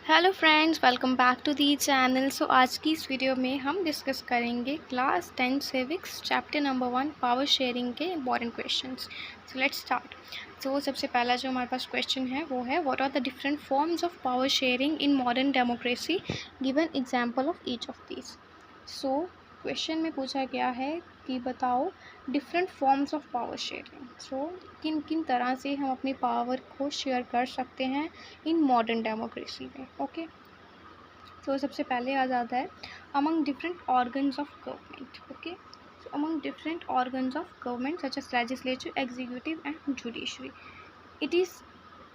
Hello friends, welcome back to the channel. So आज की इस वीडियो में हम डिस्कस करेंगे class 10 civics chapter number 1 power sharing के important questions. So let's start. So सबसे पहला जो हमारे पास क्वेश्चन है वो है, what are the different forms of power sharing in modern democracy, given example of each of these. So question में पूछा गया है कि बताओ different forms of power sharing. सो किन किन तरह से हम अपनी पावर को शेयर कर सकते हैं इन मॉडर्न डेमोक्रेसी में। ओके, तो सबसे पहले आ जाता है among different organs of government. Okay, so among different organs of government such as legislature, executive and judiciary, it is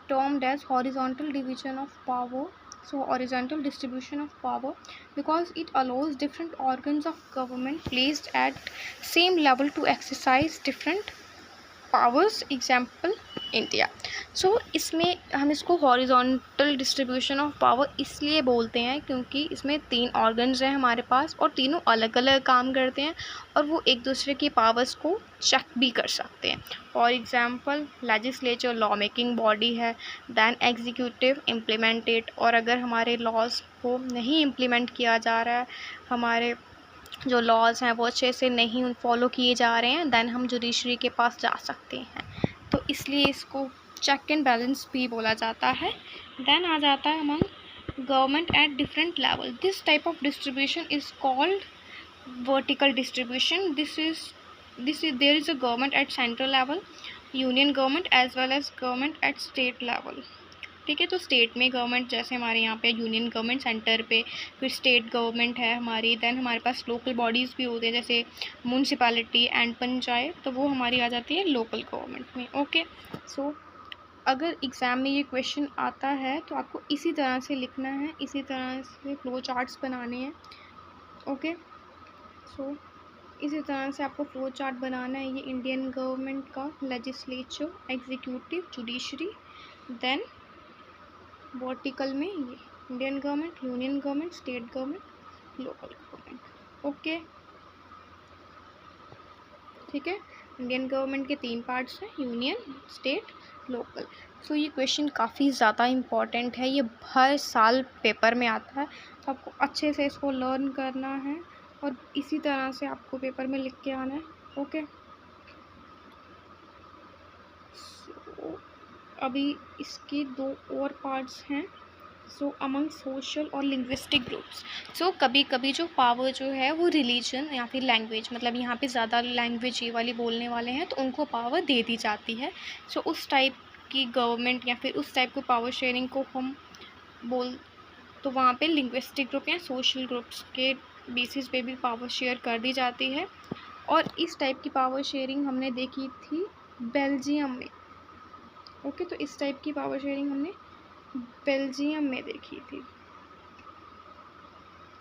termed as horizontal division of power. So horizontal distribution of power because it allows different organs of government placed at same level to exercise different powers. Example India. So इसमें हम इसको horizontal distribution of power इसलिए बोलते हैं क्योंकि इसमें 3 organs हैं हमारे पास और तीनों अलग अलग काम करते हैं और वो एक दूसरे की पावर्स को चेक भी कर सकते हैं। For example legislature law making body है, दैन एग्जीक्यूटिव इम्प्लीमेंटेड, और अगर हमारे लॉज को नहीं इम्प्लीमेंट किया जा रहा है, हमारे जो लॉज हैं वो अच्छे से नहीं फॉलो किए जा रहे हैं, दैन हम जुडिशरी के पास जा सकते हैं। तो इसलिए इसको चेक एंड बैलेंस भी बोला जाता है। दैन आ जाता है among government at different level. This type of distribution is called vertical distribution. This is there is a government at central level, union government as well as government at state level. ठीक है, तो state में government जैसे हमारे यहाँ पे union government centre पे, फिर स्टेट गवर्नमेंट है हमारी, दैन हमारे पास लोकल बॉडीज़ भी होते हैं जैसे म्यूनसिपैलिटी एंड पंचायत, तो वो हमारी आ जाती है लोकल गवर्नमेंट में। ओके, सो अगर एग्ज़ाम में ये क्वेश्चन आता है तो आपको इसी तरह से लिखना है, इसी तरह से फ्लो चार्ट्स बनाने हैं। ओके, सो इसी तरह से आपको फ्लो चार्ट बनाना है। ये इंडियन गवर्नमेंट का legislature, executive, judiciary, then vertical में ये Indian government, union government, state government, local government. Okay, ठीक है, इंडियन गवर्नमेंट के 3 पार्ट्स हैं, यूनियन, स्टेट, लोकल। सो ये क्वेश्चन काफ़ी ज़्यादा इम्पॉर्टेंट है, ये हर साल पेपर में आता है, तो आपको अच्छे से इसको लर्न करना है और इसी तरह से आपको पेपर में लिख के आना है। ओके, सो अभी इसके 2 और पार्ट्स हैं। सो अमंग सोशल और लिंग्विस्टिक ग्रुप्स। सो कभी कभी जो पावर जो है वो रिलीजन या फिर लैंग्वेज, मतलब यहाँ पे ज़्यादा लैंग्वेज ये वाली बोलने वाले हैं तो उनको पावर दे दी जाती है। सो उस टाइप की गवर्नमेंट या फिर उस टाइप को पावर शेयरिंग को हम बोल, तो वहाँ पे लिंग्विस्टिक ग्रुप या सोशल ग्रुप्स के बेसिस पे भी पावर शेयर कर दी जाती है। और इस टाइप की पावर शेयरिंग हमने देखी थी बेल्जियम में। ओके, तो इस टाइप की पावर शेयरिंग हमने बेल्जियम में देखी थी।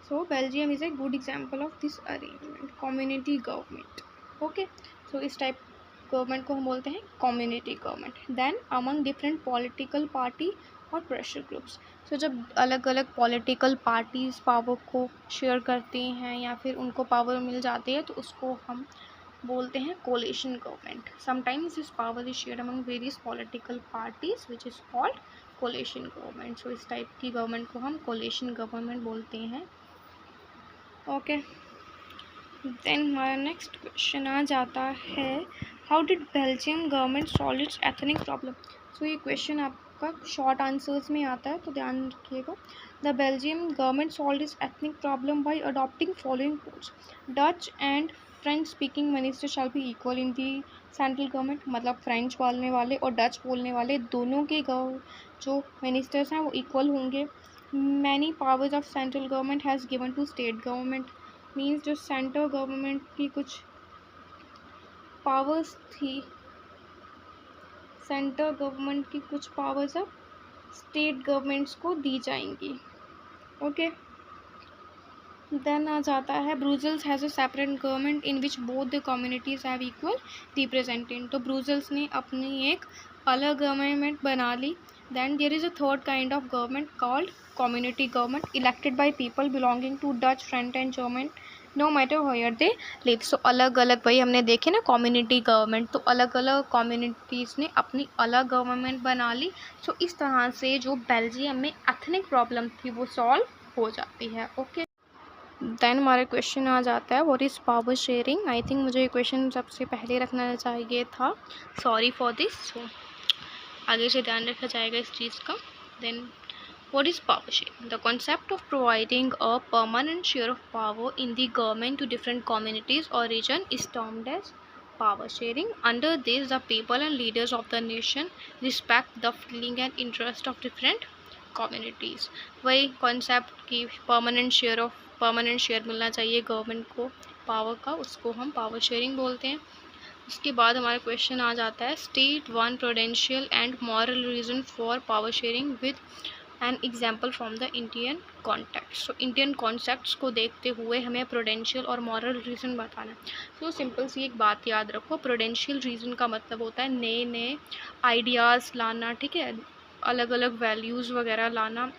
So Belgium is a good example of this arrangement, community government. Okay, so इस टाइप गवर्नमेंट को हम बोलते हैं community government. Then among different political party और प्रेशर ग्रुप्स। सो जब अलग अलग पॉलिटिकल पार्टीज़ पावर को शेयर करती हैं या फिर उनको पावर मिल जाती है तो उसको हम बोलते हैं coalition government. Sometimes this power is shared among various political parties which is called coalition government. So इस टाइप की गवर्नमेंट को हम कोलिशन गवर्नमेंट बोलते हैं। ओके, देन हमारा नेक्स्ट क्वेश्चन आ जाता है, how did Belgium government solve its ethnic problem. So ये क्वेश्चन आपका शॉर्ट आंसर्स में आता है तो ध्यान रखिएगा। The Belgium government solve its ethnic problem bye adopting following rules. Dutch and French speaking minister shall be equal in the central government, मतलब French बोलने वाले और डच बोलने वाले दोनों के जो मिनिस्टर्स हैं वो इक्वल होंगे। Many powers of central government has given to state government, means जो सेंट्रल गवर्नमेंट की कुछ पावर्स थी, सेंट्रल गवर्नमेंट की कुछ पावर्स अब स्टेट गवर्नमेंट्स को दी जाएंगी। ओके, देन आ जाता है Brussels has a separate government in which both the communities have equal represented. तो ब्रुसेल्स ने अपनी एक अलग गवर्नमेंट बना ली। Then there is a third kind of government called community government elected by people belonging to Dutch, French and German no matter where they live. So अलग अलग भाई हमने देखे ना कम्युनिटी गवर्नमेंट, तो अलग अलग कम्युनिटीज़ ने अपनी अलग गवर्नमेंट बना ली। सो इस तरह से जो बेल्जियम में एथनिक प्रॉब्लम थी वो सॉल्व हो जाती है। ओके, देन हमारा क्वेश्चन आ जाता है what is power sharing. I think मुझे ये क्वेश्चन सबसे पहले रखना चाहिए था, सॉरी फॉर दिस। सो आगे से ध्यान रखा जाएगा इस चीज़ का। Then what is power sharing? The concept of providing a permanent share of power in the government to different communities or region is termed as power sharing. Under this, the people and leaders of the nation respect the feeling and interest of different communities. वही concept की permanent share मिलना चाहिए government को power का, उसको हम power sharing बोलते हैं। उसके बाद हमारा क्वेश्चन आ जाता है state one prudential and moral reason for power sharing with an example from the Indian context. So Indian concepts को देखते हुए हमें प्रोडेंशियल और मॉरल रीज़न बताना है। तो सिंपल सी एक बात याद रखो, प्रोडेंशियल रीज़न का मतलब होता है नए नए आइडियाज़ लाना, ठीक है, अलग अलग वैल्यूज़ वगैरह लाना,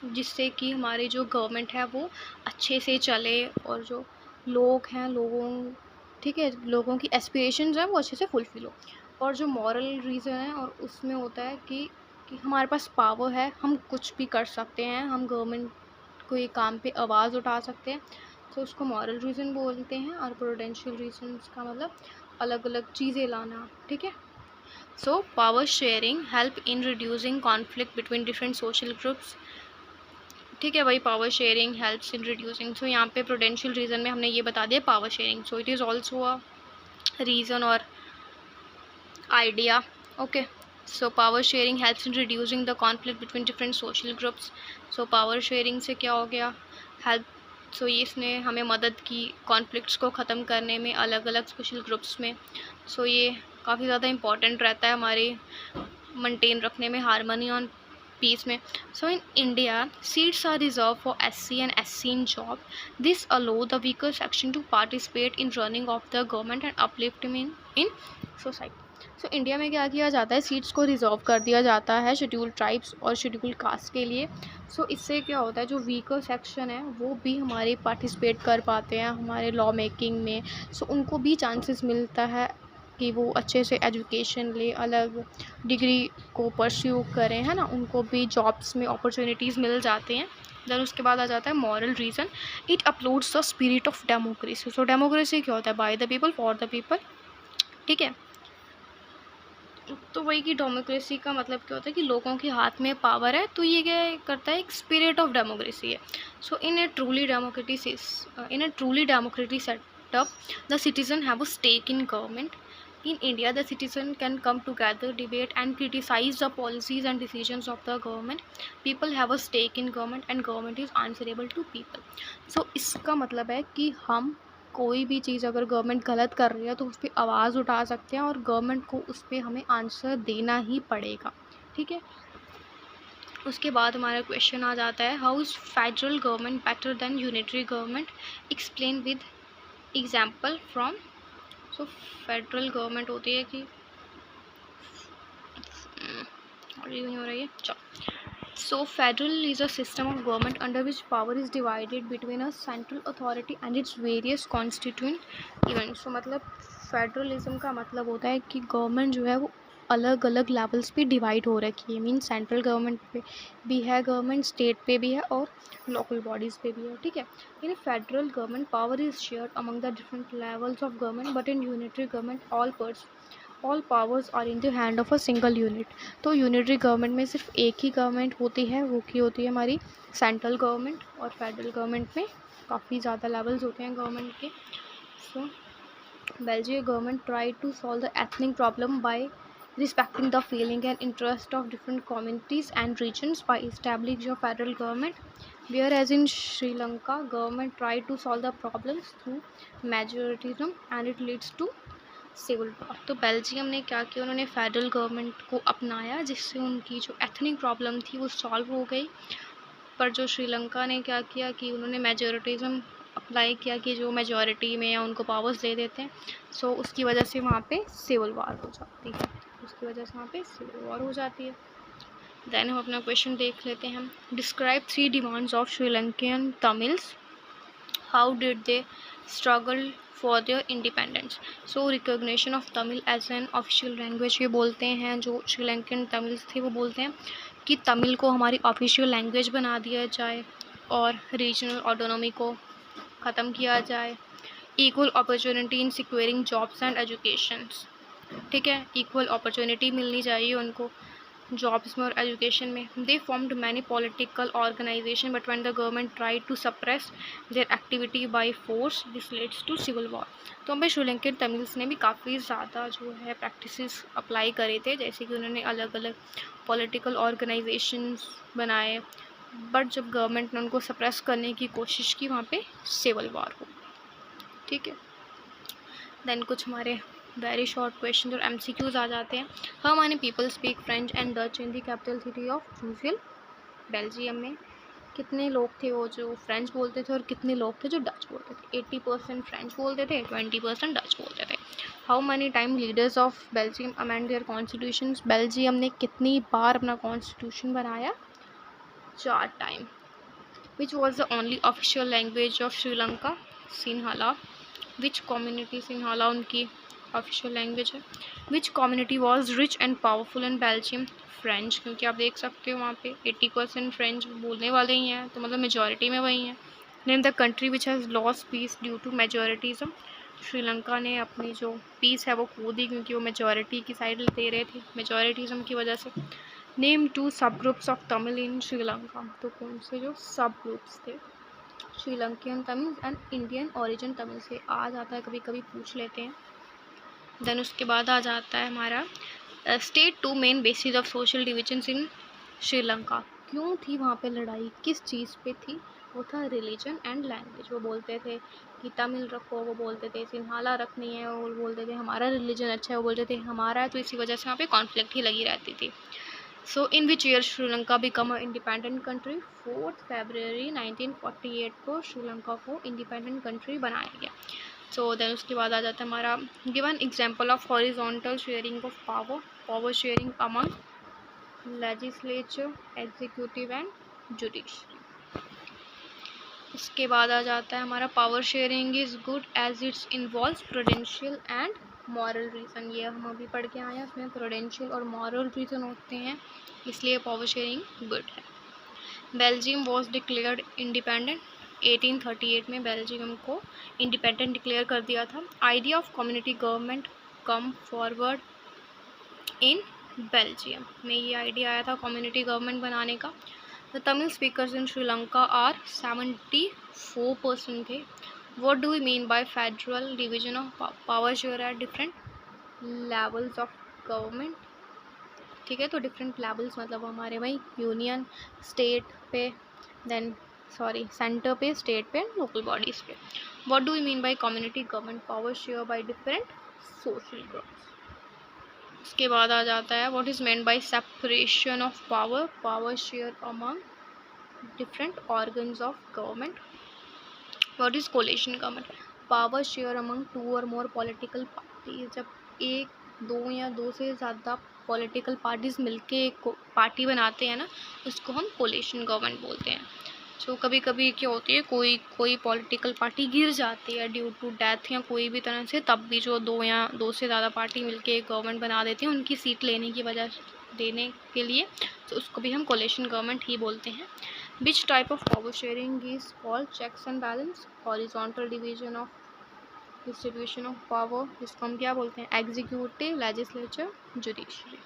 जिससे कि हमारी जो गवर्नमेंट है वो अच्छे से चले और जो लोग हैं ठीक है, लोगों की एस्पिरेशंस हैं वो अच्छे से फुलफिल हो। और जो मॉरल रीज़न है और उसमें होता है कि हमारे पास पावर है, हम कुछ भी कर सकते हैं, हम गवर्नमेंट कोई काम पे आवाज़ उठा सकते हैं, तो उसको मॉरल रीज़न बोलते हैं। और प्रोडेंशियल रीजन्स का मतलब अलग अलग चीज़ें लाना, ठीक है। So power sharing help in reducing conflict between different social groups, ठीक है भाई, power sharing helps in reducing. So यहाँ पे प्रोडेंशियल रीज़न में हमने ये बता दिया power sharing, so it is also a reason और idea. Okay, so power sharing helps in reducing the conflict between different social groups. So power sharing से क्या हो गया, हेल्प, सो ये इसने हमें मदद की कॉन्फ्लिक्ट्स को ख़त्म करने में अलग अलग सोशल ग्रुप्स में। सो ये काफ़ी ज़्यादा इम्पॉर्टेंट रहता है हमारे मेंटेन रखने में हारमोनी और पीस में। So in India seats are reserve for SC and SC in job. This allow the weaker section to participate in running of the government and upliftment in society. So India में क्या किया जाता है, seats को reserve कर दिया जाता है शेड्यूल ट्राइब्स और शेड्यूल कास्ट के लिए। सो इससे क्या होता है, जो वीकर सेक्शन है वो भी हमारे पार्टिसिपेट कर पाते हैं हमारे लॉ मेकिंग में। सो उनको भी चांसेस मिलता है कि वो अच्छे से एजुकेशन ले, अलग डिग्री को परस्यू करें, है ना, उनको भी जॉब्स में अपॉर्चुनिटीज़ मिल जाते हैं। देन उसके बाद आ जाता है moral reason, it uploads the spirit of democracy. So democracy क्या होता है, by the people for the people, ठीक है। तो वही कि डेमोक्रेसी का मतलब क्या होता है कि लोगों के हाथ में पावर है, तो ये क्या करता है, एक स्पिरिट ऑफ डेमोक्रेसी है। So in a truly democratic setup the citizen have a stake in government. In India, the citizen can come together, debate and criticize the policies and decisions of the government. People have a stake in government and government is answerable to people. So इसका मतलब है कि हम कोई भी चीज़ अगर government गलत कर रही है तो उस पर आवाज़ उठा सकते हैं और गवर्नमेंट को उस पर हमें आंसर देना ही पड़ेगा, ठीक है। उसके बाद हमारा क्वेश्चन आ जाता है how is federal government better than unitary government, explain with example from. So federal government होती है कि नहीं हो रही है, चलो। So federal is a system of government under which power is divided between a central authority and its various constituent events. So मतलब federalism का मतलब होता है कि गवर्नमेंट जो है वो अलग अलग लेवल्स पे डिवाइड हो रखी है। मीन सेंट्रल गवर्नमेंट पे भी है गवर्नमेंट, स्टेट पे भी है और लोकल बॉडीज़ पे भी है, ठीक है। In federal government power is shared among the different levels of government, but in unitary government all powers are in the hand of a single unit. तो यूनिटरी गवर्नमेंट में सिर्फ एक ही गवर्नमेंट होती है, वो की होती है हमारी सेंट्रल गवर्नमेंट। और फेडरल गवर्नमेंट में काफ़ी ज़्यादा लेवल्स होते हैं गवर्नमेंट के। सो Belgian government tried to solve the ethnic problem by respecting the feeling and interest of different communities and regions by establishing a federal government, whereas in Sri Lanka, government tried to solve the problems through majoritism and it leads to civil war. तो Belgium ने क्या किया, उन्होंने federal government को अपनाया जिससे उनकी जो एथनिक प्रॉब्लम थी वो सॉल्व हो गई। पर जो श्रीलंका ने क्या किया कि उन्होंने मेजोरिटिज़म अप्लाई किया कि जो मेजॉरिटी में या उनको पावर्स दे देते हैं। सो उसकी वजह से वहाँ पे सिविल वॉर हो जाती है, देन हम अपना क्वेश्चन देख लेते हैं। Describe 3 demands of Sri Lankan Tamils. How did they struggle for their independence? So recognition of Tamil as an official language, ये बोलते हैं जो श्रीलंकन तमिल्स थे वो बोलते हैं कि तमिल को हमारी ऑफिशियल लैंग्वेज बना दिया जाए और रीजनल ऑटोनॉमी को ख़त्म किया जाए। Equal opportunity in securing jobs and educations, ठीक है, इक्वल अपॉर्चुनिटी मिलनी चाहिए उनको जॉब्स में और एजुकेशन में। They formed many political organisation but when the government try to suppress their activity by force this leads to civil war. तो हमें श्रीलंकन तमिल्स ने भी काफ़ी ज़्यादा जो है प्रैक्टिसेस अप्लाई करे थे, जैसे कि उन्होंने अलग अलग पॉलिटिकल ऑर्गेनाइजेशंस बनाए, बट जब गवर्नमेंट ने उनको सप्रेस करने की कोशिश की वहाँ पे सिविल वॉर हो, ठीक है। देन कुछ हमारे वेरी शॉर्ट क्वेश्चन और MCQs आ जाते हैं। How many people speak French and Dutch in the capital city of Brussels? Belgium में कितने लोग थे वो जो फ्रेंच बोलते थे और कितने लोग थे जो डच बोलते थे? 80% फ्रेंच बोलते थे, 20% डच बोलते थे। How many time leaders of Belgium amend their constitution? Belgium ने कितनी बार अपना कॉन्स्टिट्यूशन बनाया? 4 time. Which was the only official language of Sri Lanka? Sinhala. Which community, Sinhala उनकी ऑफिशियल लैंग्वेज है। Which community was rich and powerful in Belgium? French, क्योंकि आप देख सकते हो वहाँ पे 80% फ्रेंच बोलने वाले ही हैं, तो मतलब मेजॉरिटी में वही हैं। Name the country which has lost peace due to majoritism? Sri Lanka ने अपनी जो पीस है वो खो दी क्योंकि वो मेजॉरिटी की साइड ले रहे थे मेजॉरिटिज़म की वजह से। नेम 2 सब ग्रुप्स ऑफ तमिल इन श्रीलंका? तो कौन से जो सब ग्रुप्स थे Sri Lankan Tamil and Indian origin Tamil से आ जाता है, कभी कभी पूछ लेते हैं। देन उसके बाद आ जाता है हमारा state 2 main basis of social divisions इन श्रीलंका। क्यों थी वहाँ पे लड़ाई, किस चीज़ पे थी? वो था रिलीजन एंड लैंग्वेज। वो बोलते थे कि तमिल रखो, वो बोलते थे सिन्हाला रखनी है, वो बोलते थे हमारा रिलीजन अच्छा है, वो बोलते थे हमारा है, तो इसी वजह से वहाँ पे कॉन्फ्लिक्ट ही लगी रहती थी। So in which year Sri Lanka become a independent country? 4 फरवरी 1948 को श्रीलंका को इंडिपेंडेंट कंट्री बनाया गया। सो देन उसके बाद आ जाता है हमारा given example of horizontal sharing of power, power sharing among legislature, executive and judiciary. इसके बाद आ जाता है हमारा power sharing is good as it's involves prudential and moral reason. ये हम अभी पढ़ के आए हैं, उसमें प्रूडेंशियल और मॉरल रीज़न होते हैं, इसलिए पावर शेयरिंग गुड है। बेल्जियम वॉज डिक्लेयर्ड इंडिपेंडेंट 1838 में बेल्जियम को इंडिपेंडेंट डिक्लेयर कर दिया था। Idea of community government come forward in Belgium में ये आइडिया आया था कम्युनिटी गवर्नमेंट बनाने का। The Tamil speakers in Sri Lanka are 74% थे। What do we mean by federal division of power share at different levels of government? ठीक है, तो डिफरेंट लेवल्स मतलब हमारे भाई यूनियन, स्टेट पे, देन सॉरी सेंटर पे, स्टेट पे, लोकल बॉडीज़ पे। What do we mean by community government power share by different social groups? उसके बाद आ जाता है what is meant by separation of power, power share among different organs of government? What is coalition government? Power share among 2 or more political parties. जब एक, दो या दो से ज़्यादा पॉलिटिकल पार्टीज मिलके एक पार्टी बनाते हैं ना, उसको हम कोलिशन गवर्नमेंट बोलते हैं। तो कभी कभी क्या होती है, कोई पॉलिटिकल पार्टी गिर जाती है ड्यू टू डेथ या कोई भी तरह से, तब भी जो दो या दो से ज़्यादा पार्टी मिलके एक गवर्नमेंट बना देती हैं उनकी सीट लेने की वजह देने के लिए, तो उसको भी हम कोलिशन गवर्नमेंट ही बोलते हैं। Which type of power sharing is called checks and balance? Horizontal division of distribution of power, इसको हम क्या बोलते हैं? Executive, legislature, judiciary.